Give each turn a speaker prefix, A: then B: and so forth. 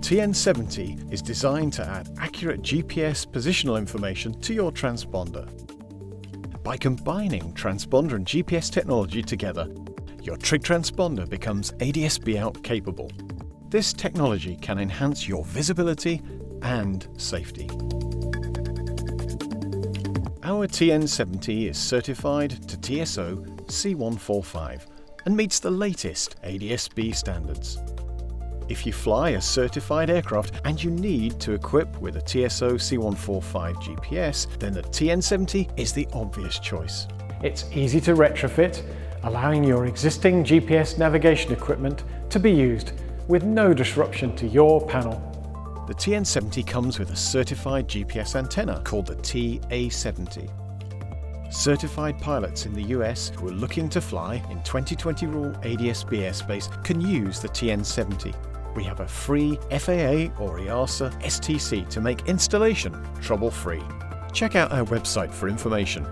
A: TN70 is designed to add accurate GPS positional information to your transponder. By combining transponder and GPS technology together, your Trig transponder becomes ADS-B out capable. This technology can enhance your visibility and safety. Our TN70 is certified to TSO-C145 and meets the latest ADS-B standards. If you fly a certified aircraft and you need to equip with a TSO-C145 GPS, then the TN70 is the obvious choice.
B: It's easy to retrofit, allowing your existing GPS navigation equipment to be used with no disruption to your panel.
A: The TN70 comes with a certified GPS antenna called the TA70. Certified pilots in the US who are looking to fly in 2020 rule ADS-B airspace can use the TN70. We have a free FAA or EASA STC to make installation trouble-free. Check out our website for information.